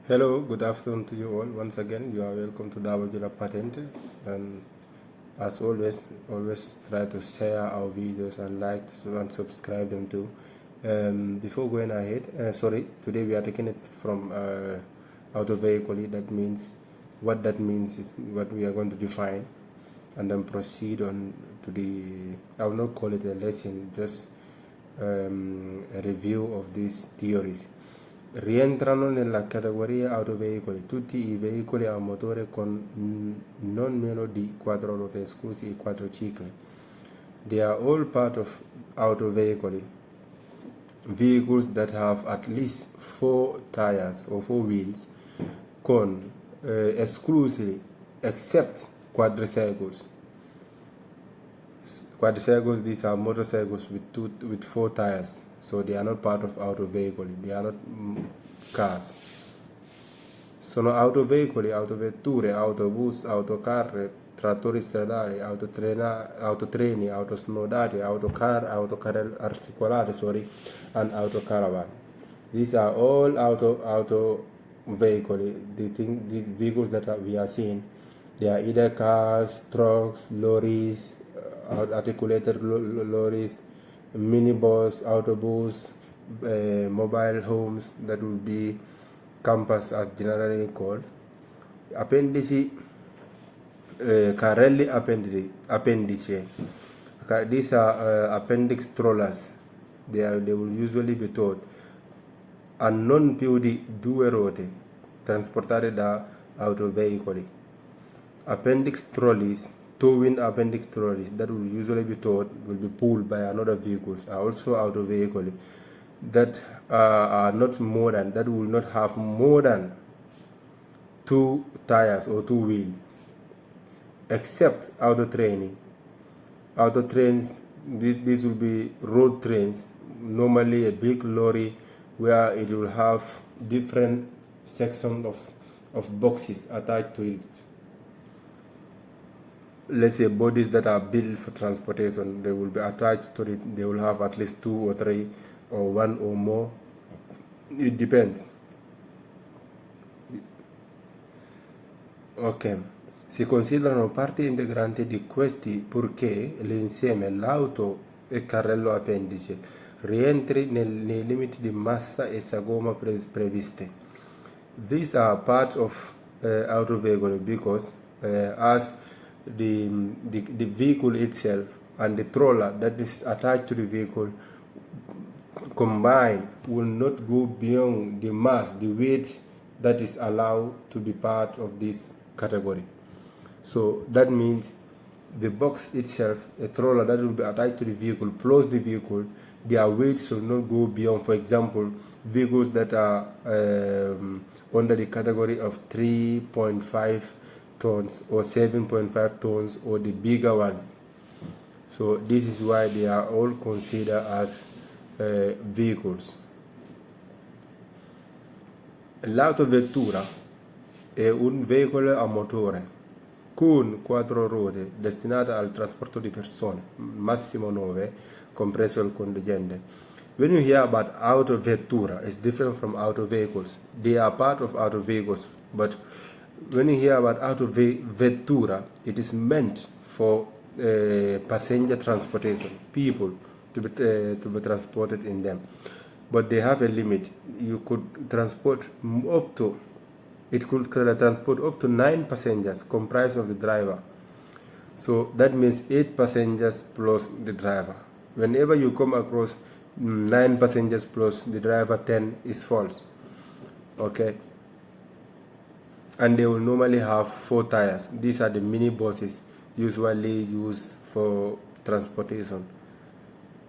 Hello, good afternoon to you all. Once again, you are welcome to Dabajula Patente. And as always, try to share our videos and like and subscribe them too. Before going ahead, today we are taking it from Autoveicoli. That means is what we are going to define, and then proceed on to I will not call it a lesson, just a review of these theories. Rientrano nella categoria autoveicoli tutti i veicoli a motore con non meno di 4 ruote, esclusi i quadricicli. They are all part of autoveicoli, vehicles that have at least 4 tires or 4 wheels, con exclusively except quadricycles. Quadricycles, these are motorcycles with 4 tires, so they are not part of autoveicoli, they are not cars. Sono autoveicoli, autovetture, autobus, autocarri, trattori stradali, autotreni, autosnodati, autocar articolati, and autocaravan. These are all autoveicoli. These vehicles that we are seeing, they are either cars, trucks, lorries, articulated lorries, minibus, autobus, mobile homes, that will be campus as generally called. Appendici, carrelli appendice. These are appendix strollers. They will usually be towed a non più di 2 ruote, trasportate da autoveicoli. Appendix trolleys, towing appendix trolleys that will usually be towed, will be pulled by another vehicles, are also autoveicoli that are not more than, that will not have more than 2 tires or 2 wheels, except auto trains. These will be road trains, normally a big lorry where it will have different sections of boxes attached to it. Let's say bodies that are built for transportation, they will be attached to it. They will have at least 2 or 3 or 1 or more. It depends. Ok, si considerano parte integrante di questi purché l'insieme, l'auto e carrello appendice, rientri nei limiti di massa e sagoma previste. These are part of auto vehicle because as the vehicle itself and the troller that is attached to the vehicle combined will not go beyond the mass, the weight that is allowed to be part of this category. So that means the box itself, a troller that will be attached to the vehicle plus the vehicle, their weight should not go beyond, for example, vehicles that are under the category of 3.5 tons or 7.5 tons or the bigger ones. So this is why they are all considered as vehicles. L'autovettura è un veicolo a motore con 4 ruote destinata al trasporto di persone, massimo 9, compreso il conducente. When you hear about autovettura, it's different from auto vehicles. They are part of auto vehicles, but when you hear about autovettura, it is meant for passenger transportation, people to be transported in them. But they have a limit. You could transport up to, it could transport up to 9 passengers comprised of the driver. So that means 8 passengers plus the driver. Whenever you come across 9 passengers plus the driver 10 is false. Okay. And they will normally have 4 tires. These are the mini buses usually used for transportation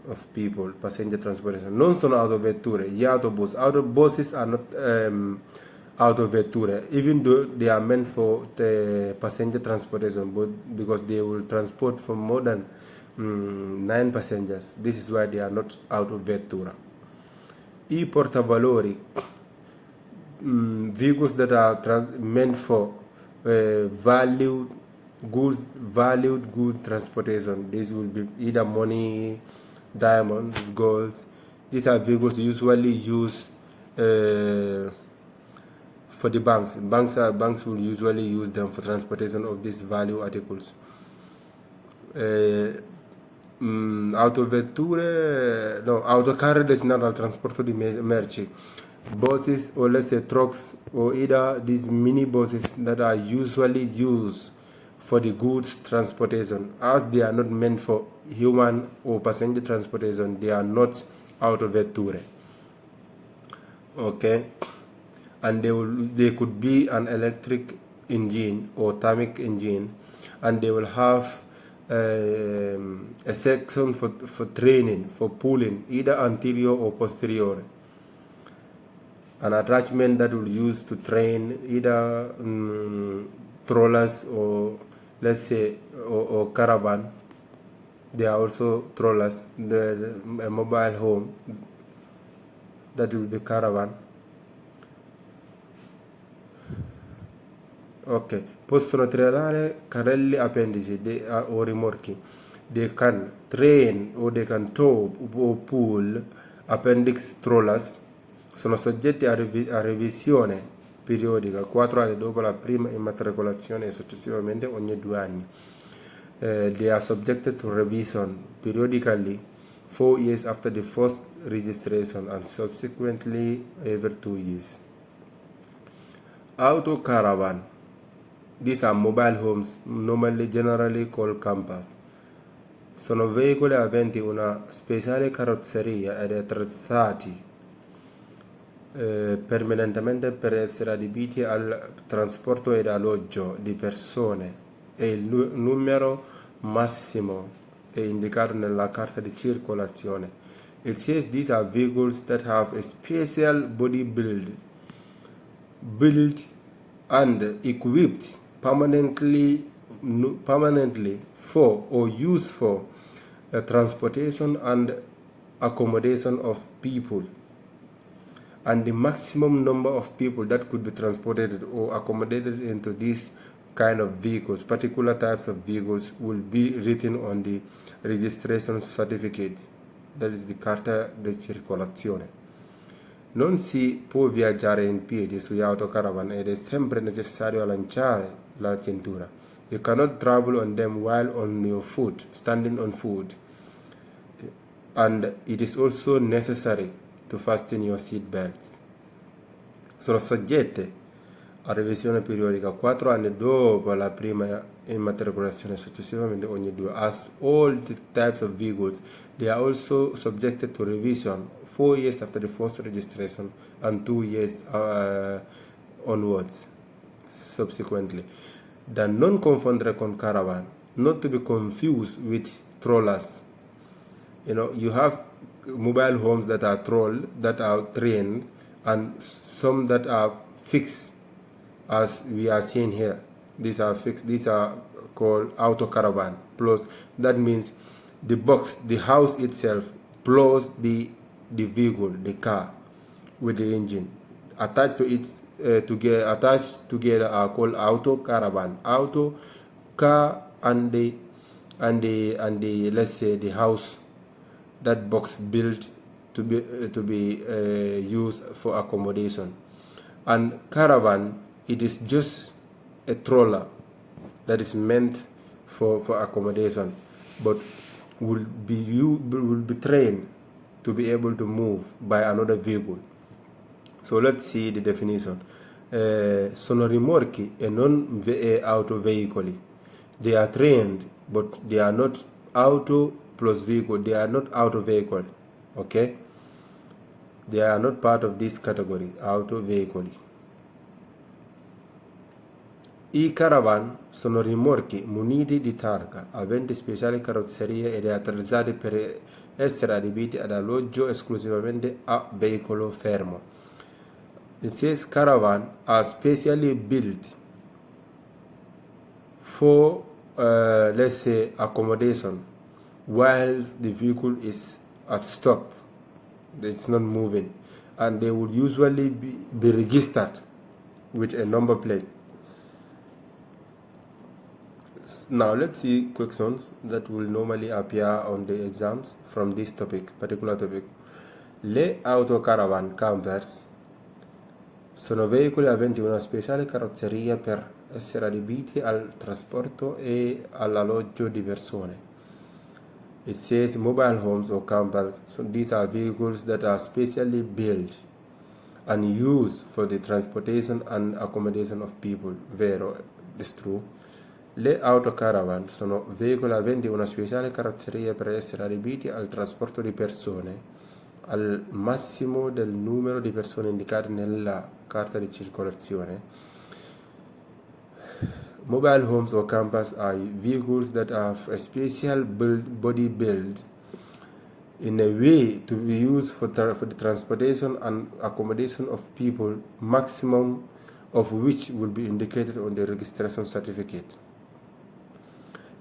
of people, passenger transportation. Non sono autovetture, gli autobus. Autobuses are not autovetture, even though they are meant for the passenger transportation, but because they will transport for more than 9 passengers. This is why they are not autovettura. I portavalori, vehicles that are meant for valued good transportation. These will be either money, diamonds, golds. These are vehicles usually used for the banks will usually use them for transportation of these value articles. Autocarro destinate al trasporto di merci. Buses, or let's say trucks, or either these mini buses that are usually used for the goods transportation. As they are not meant for human or passenger transportation, they are not autovetture. Okay, and they could be an electric engine or thermic engine, and they will have a section for training, for pulling, either anterior or posterior. An attachment that will use to train either trollers or let's say or caravan. There are also trollers, a mobile home that will be caravan. Ok, possono trainare carrelli appendici o rimorchi. They can train or they can tow or pull appendix trollers. Sono soggetti a revisione periodica 4 anni dopo la prima immatricolazione e successivamente ogni 2 anni. They are subjected to revision periodically 4 years after the first registration and subsequently every 2 years. Auto caravan. These are mobile homes, generally called campers. Sono veicoli aventi una speciale carrozzeria ed attrezzati permanentemente per essere adibiti al trasporto ed alloggio di persone, e il numero massimo è indicato nella carta di circolazione. It says these are vehicles that have a special body built and equipped permanently for or used for transportation and accommodation of people, and the maximum number of people that could be transported or accommodated into these kind of vehicles, particular types of vehicles, will be written on the registration certificate, that is the carta di circolazione. Non si può viaggiare in piedi sugli autocaravan ed è sempre necessario allacciare la cintura. You cannot travel on them while on your foot, standing on foot, and it is also necessary to fasten your seat belts. Sono soggette a revisione periodica 4 anni dopo la prima immatricolazione, successivamente ogni 2. As all the types of vehicles, they are also subjected to revision 4 years after the first registration and 2 years onwards subsequently. Da non confondere con caravan, not to be confused with trollers. You have mobile homes that are trained, and some that are fixed, as we are seeing here. These are fixed. These are called auto caravan. Plus, that means the box, the house itself, plus the vehicle, the car, with the engine attached to it. Attached together are called auto caravan. Auto car and the let's say the house, that box built to be used for accommodation. And caravan, it is just a troller that is meant for accommodation, but will be trained to be able to move by another vehicle. So let's see the definition. Sono rimorchi e non autoveicoli. They are trained, but they are not auto plus vehicle. They are not auto vehicle. Okay? They are not part of this category, auto veicoli. I caravan sono rimorchi muniti di targa, aventi speciali carrozzerie ed attrezzati per essere adibiti ad alloggio esclusivamente a veicolo fermo. It says caravan are specially built for, let's say, accommodation while the vehicle is at stop. It's not moving, and they will usually be registered with a number plate. Now let's see questions that will normally appear on the exams from this particular topic. Les autocaravan campers sono veicoli aventi una speciale carrozzeria per essere adibiti al trasporto e all'alloggio di persone. It says mobile homes or campers. So these are vehicles that are specially built and used for the transportation and accommodation of people. Vero, it's true. Le autocaravan sono veicoli aventi una speciale carrozzeria per essere adibiti al trasporto di persone al massimo del numero di persone indicate nella carta di circolazione. Mobile homes or campers are vehicles that have a special body build in a way to be used for the transportation and accommodation of people, maximum of which will be indicated on the registration certificate.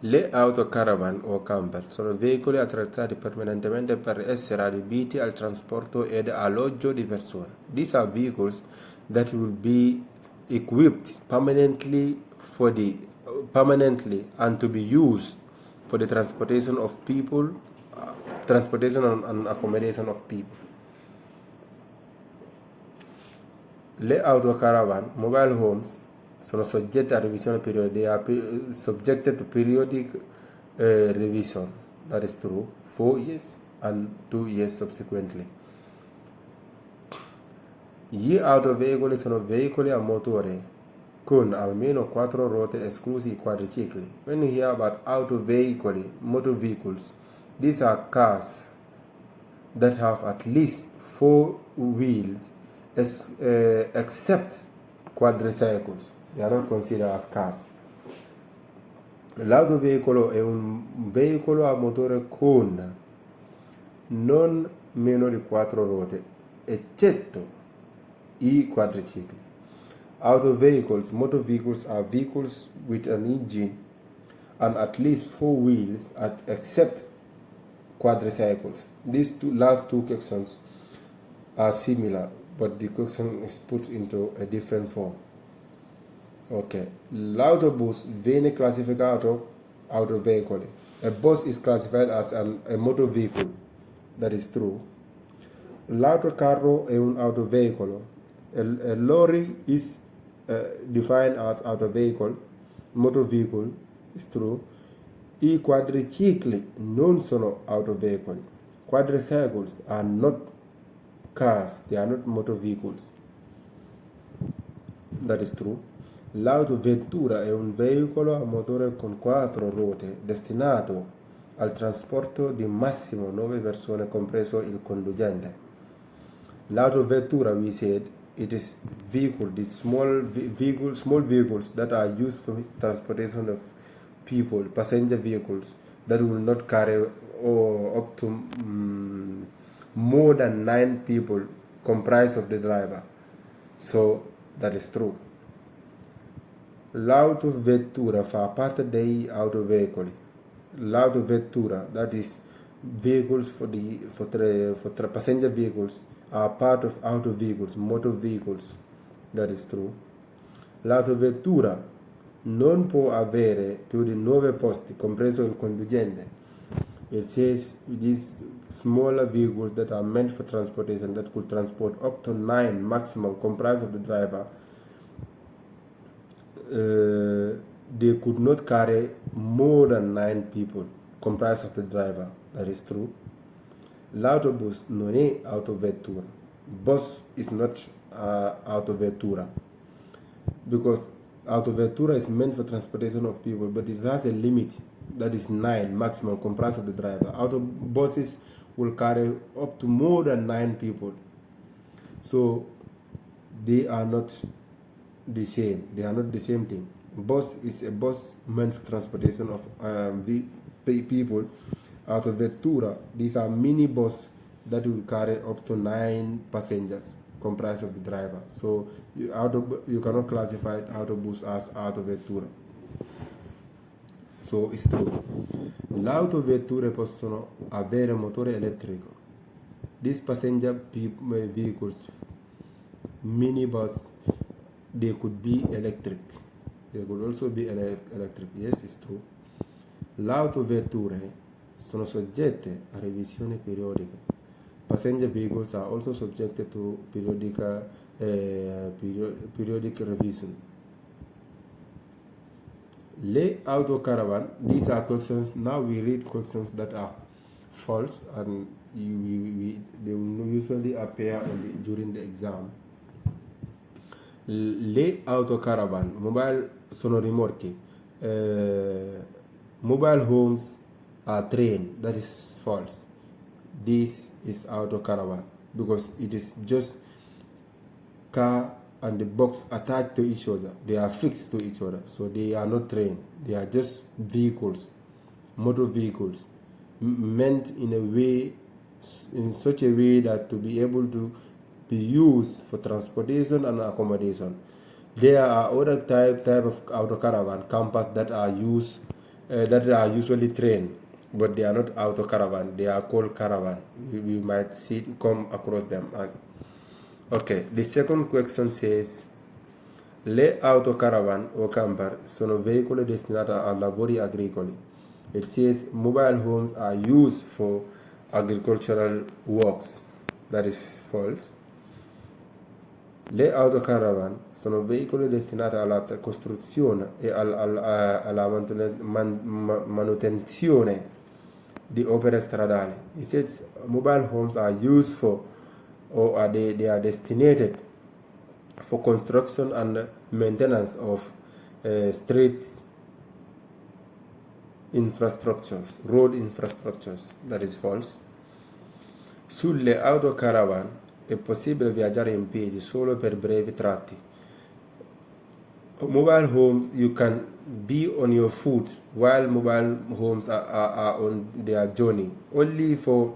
Le autocaravan o camper sono veicoli attrezzati permanentemente per essere adibiti al trasporto ed alloggio di persone. These are vehicles that will be equipped permanently and to be used for the transportation of people, transportation and accommodation of people. Le autocaravan, mobile homes, sono soggette a revisione periodica. They are subjected to periodic revision. That is true. 4 years and 2 years subsequently. Gli autoveicoli sono veicoli a motore con almeno 4 ruote esclusi i quadricicli. When you hear about autoveicoli, motor vehicles, these are cars that have at least 4 wheels except quadricycles. They are not considered as cars. L'autoveicolo è un veicolo a motore con non meno di 4 ruote, eccetto i quadricicli. Motor vehicles are vehicles with an engine and at least 4 wheels except quadricycles. These last two questions are similar, but the question is put into a different form. Ok, l'autobus viene classificato autoveicoli. A bus is classified as a motor vehicle. That is true. L'autocarro è un autoveicolo. A lorry is defined as autovehicle. Motor vehicle is true. I quadricicli non sono autoveicoli. Quadricycles are not cars. They are not motor vehicles. That is true. L'autovettura è un veicolo a motore con 4 ruote destinato al trasporto di massimo 9 persone, compreso il conducente. L'autovettura, we said, it is small vehicles that are used for transportation of people, passenger vehicles that will not carry up to more than 9 people, comprised of the driver. So that is true. L'autovettura fa parte degli autoveicoli. L'autovettura, that is vehicles for passenger vehicles, are part of auto vehicles, motor vehicles. That is true. L'autovettura non può avere più di 9 posti, compreso il conducente. It says these smaller vehicles that are meant for transportation that could transport up to 9 maximum, comprised of the driver. They could not carry more than 9 people, comprised of the driver. That is true. L'autobus non è autovettura. Bus is not autovettura, because autovettura is meant for transportation of people, but it has a limit that is 9 maximum, comprised of the driver. Autobuses will carry up to more than 9 people, so they are not the same. They are not the same thing. Bus is a bus meant for transportation of people. Autovettura, these are mini bus that will carry up to 9 passengers, comprised of the driver. So you cannot classify autobus as autovettura. So it's true. L'autovetture possono avere motore elettrico. These passenger vehicles, minibus, they could be electric. They could also be electric. Yes, it's true. L'autovetture sono soggette a revisione periodica. Passenger vehicles are also subjected to periodic periodic revision. Les auto caravan, these are questions. Now we read questions that are false, and they will usually appear during the exam. Les auto caravan, mobile sono rimorchi. Mobile homes are train. That is false. This is auto caravan because it is just car and the box attached to each other. They are fixed to each other, so they are not train. They are just vehicles, motor vehicles, meant in a way, in such a way that to be able to be used for transportation and accommodation. There are other type of auto caravan campers that are used that are usually train, but they are not auto caravan. They are called caravan. We might come across them. Okay, the second question says: le autocaravan o camper sono veicoli destinati a lavori agricoli. It says mobile homes are used for agricultural works. That is false. Le autocaravan sono veicoli destinati alla costruzione e alla manutenzione di opere stradali. It says mobile homes are used for, or they are designated for construction and maintenance of street infrastructures, road infrastructures. That is false. Sulle autocaravan è possibile viaggiare in piedi solo per brevi tratti. Mobile homes, you can be on your foot while mobile homes are on their journey. Only for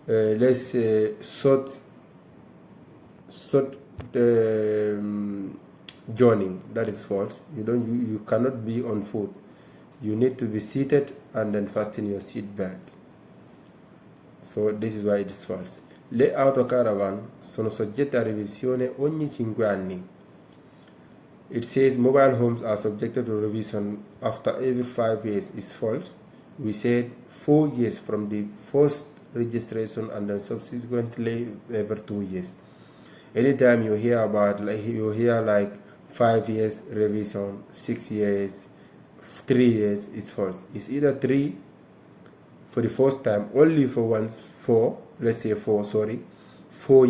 let's say short journey. That is false. You cannot be on foot. You need to be seated and then fasten your seat belt. So this is why it is false. Le autocaravan sono soggette a revisione ogni 5 anni. It says mobile homes are subjected to revision after every 5 years. Is false. We said 4 years from the first registration and then subsequently every 2 years. Anytime you hear about like 5 years revision, 6 years, 3 years, is false. It's either 3 for the first time, only for once, 4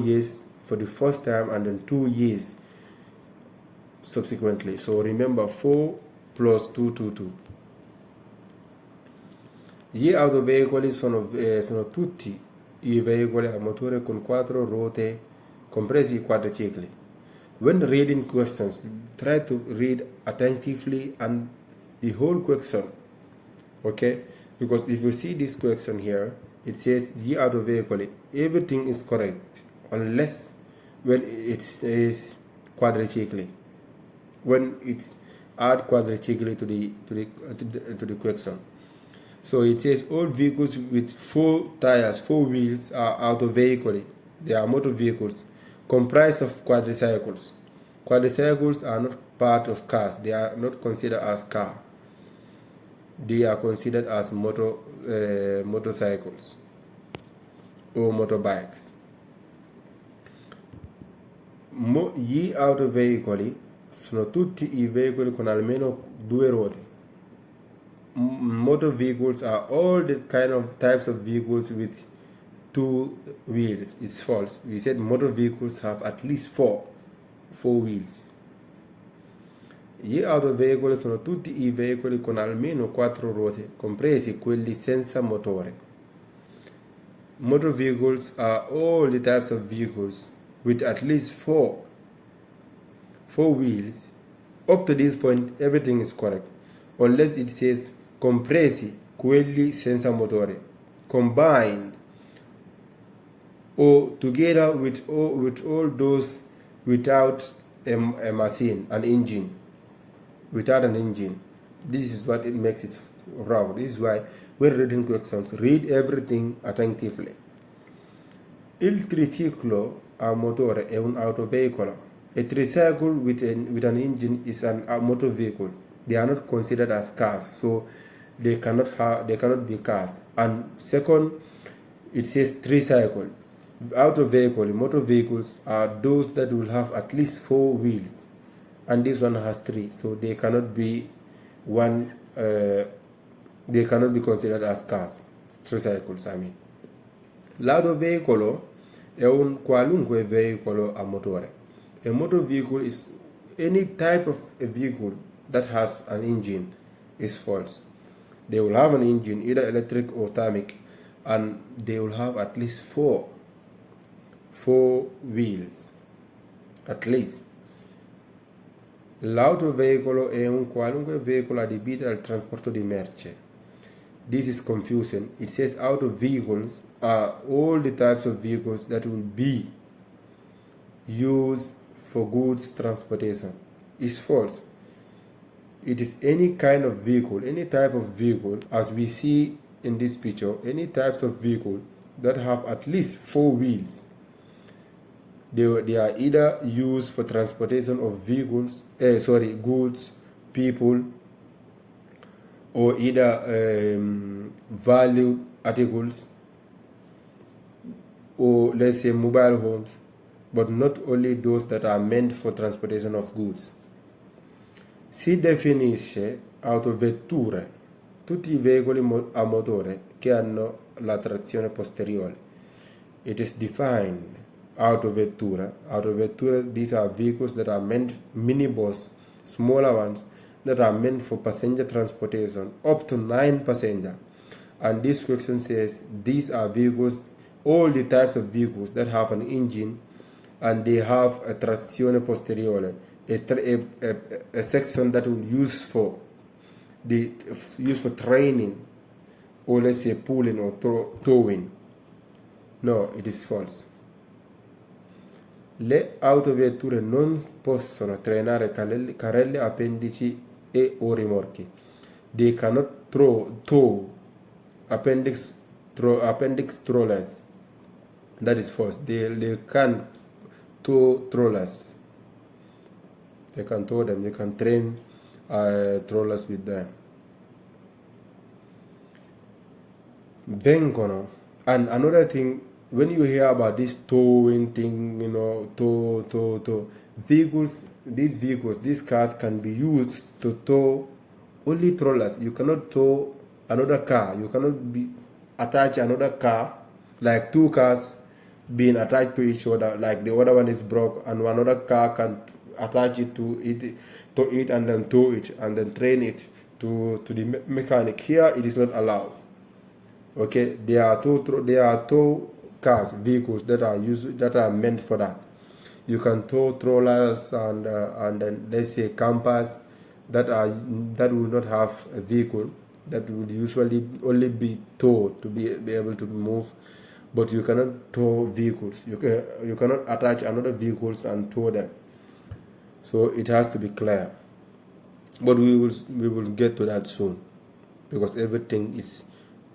years for the first time and then 2 years subsequently. So remember 4 plus 2, 2. Gli autoveicoli sono tutti i veicoli a motore con 4 ruote, compresi i quadricicli. When reading questions, try to read attentively and the whole question, okay? Because if you see this question here, it says gli autoveicoli, everything is correct unless when it says quadricicli. When it's add quadricicli to the question. So it says all vehicles with 4 tires, 4 wheels are autoveicoli. They are motor vehicles comprised of quadricycles. Quadricycles are not part of cars. They are not considered as car. They are considered as motorcycles or motorbikes. Gli autoveicoli sono tutti i veicoli con almeno 2 ruote. Motor vehicles are all the kind of types of vehicles with 2 wheels. It's false. We said motor vehicles have at least 4 wheels. Gli autoveicoli sono tutti i veicoli con almeno 4 ruote, compresi quelli senza motore. Motor vehicles are all the types of vehicles with at least 4 wheels. Up to this point, everything is correct, unless it says compresi quelli senza motore, combined or together with all those without a machine, an engine. Without an engine. This is what it makes it wrong. This is why when reading questions, read everything attentively. Il triciclo a motore è un autoveicolo. A tricycle with an engine is a motor vehicle. They are not considered as cars, so they cannot be cars. And second, it says tricycle. Autoveicoli, motor vehicles are those that will have at least 4 wheels, and this one has 3, so they cannot be they cannot be considered as cars, tricycles I mean. L'autoveicolo è un qualunque veicolo a motore. A motor vehicle is any type of a vehicle that has an engine. Is false. They will have an engine, either electric or thermic, and they will have at least four wheels, at least. L'autoveicolo è un qualunque veicolo adibito al trasporto di merce. This is confusing. It says auto vehicles are all the types of vehicles that will be used for goods transportation. It's false. It is any kind of vehicle, any type of vehicle, as we see in this picture, any types of vehicle that have at least 4 wheels. They are either used for transportation of goods, people, or either valued articles, or let's say mobile homes, but not only those that are meant for transportation of goods. Si definisce autovetture tutti i veicoli a motore che hanno la trazione posteriore. It is defined autovetture. These are vehicles that are meant, minibus, smaller ones, that are meant for passenger transportation, up to 9 passengers. And this question says these are vehicles, all the types of vehicles that have an engine and they have a trazione posteriore, a section that will use for training, or let's say pulling or towing. No, it is false. Le autovetture non possono trainare carrelli, appendici e o rimorchi. They cannot tow appendix trollers. That is false. They can tow trollers. They can tow them. They can train trollers with them. Vengono. And another thing, when you hear about this towing thing, tow vehicles, these cars can be used to tow only trollers. You cannot tow another car. You cannot attach another car, like 2 cars being attached to each other, like the other one is broke and another car can attach it to it and then tow it and then train it to the mechanic. Here it is not allowed. Okay, there are tow cars, vehicles that are meant for that. You can tow trollers and then let's say campers that will not have a vehicle, that would usually only be towed to be able to move, but you cannot tow vehicles. You cannot attach another vehicles and tow them. So it has to be clear. But we will get to that soon, because everything is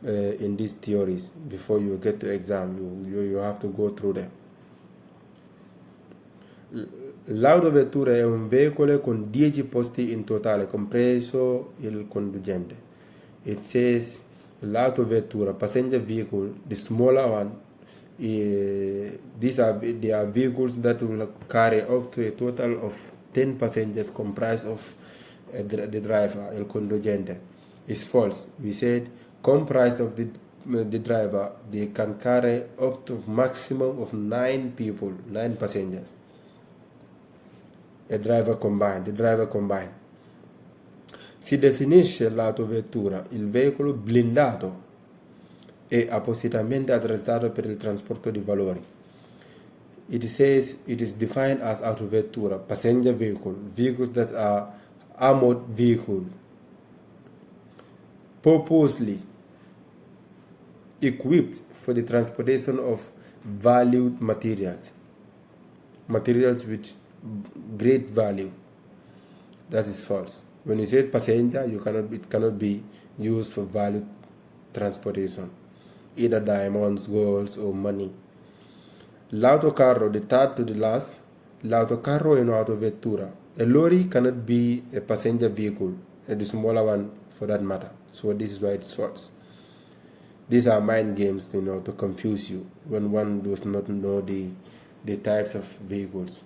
in these theories. Before you get to exam, you have to go through them. L'autovettura è un veicolo con 10 posti in totale, compreso il conducente. It says l'autovettura, passenger vehicle, the smaller one. They are vehicles that will carry up to a total of 10 passengers, comprised of the driver, el conducente. It's false. We said comprised of the driver, they can carry up to maximum of 9 people, 9 passengers. The driver combined. Si definisce l'autovettura il veicolo blindato e appositamente attrezzato per il trasporto di valori. It says it is defined as autovettura, passenger vehicle, vehicles that are armored vehicle, purposely equipped for the transportation of valued materials with great value. That is false. When you say passenger, it cannot be used for value transportation, either diamonds, golds, or money. L'autocarro, the third to the last, l'autocarro è un'autovettura. A lorry cannot be a passenger vehicle, the smaller one for that matter. So this is why it's false. these are mind games, to confuse you when one does not know the types of vehicles.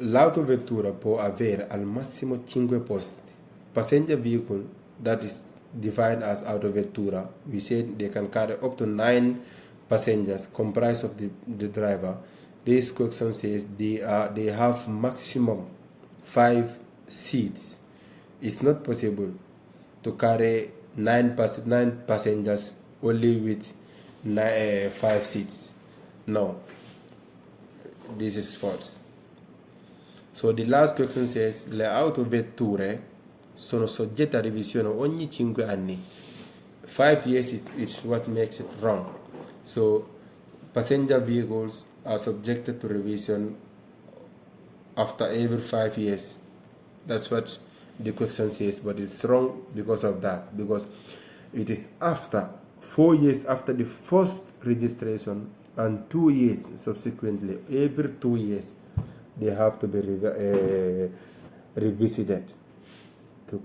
L'autovettura può avere al massimo 5 posti. Passenger vehicle that is defined as autovettura, we said they can carry up to 9 passengers comprised of the driver. This question says they have maximum 5 seats. It's not possible to carry 9 passengers only with 5 seats. No, this is false. So the last question says le autovetture sono soggette a revisione ogni 5 anni. 5 years is what makes it wrong. So passenger vehicles are subjected to revision after every 5 years. That's what the question says, but it's wrong because of that, because it is after 4 years after the first registration and 2 years subsequently. Every 2 years they have to be revisited to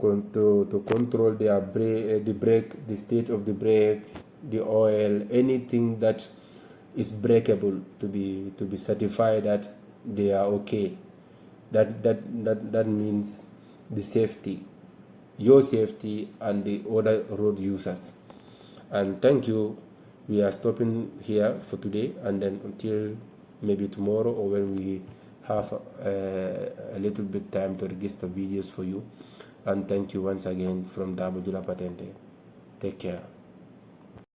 control their the brake, the state of the brake, the oil, anything that is breakable, to be certified that they are okay. That means the safety, your safety and the other road users. And thank you. We are stopping here for today, and then until maybe tomorrow, or when we have a little bit time to register videos for you. And thank you once again from Dabo Jula Patente. Take care.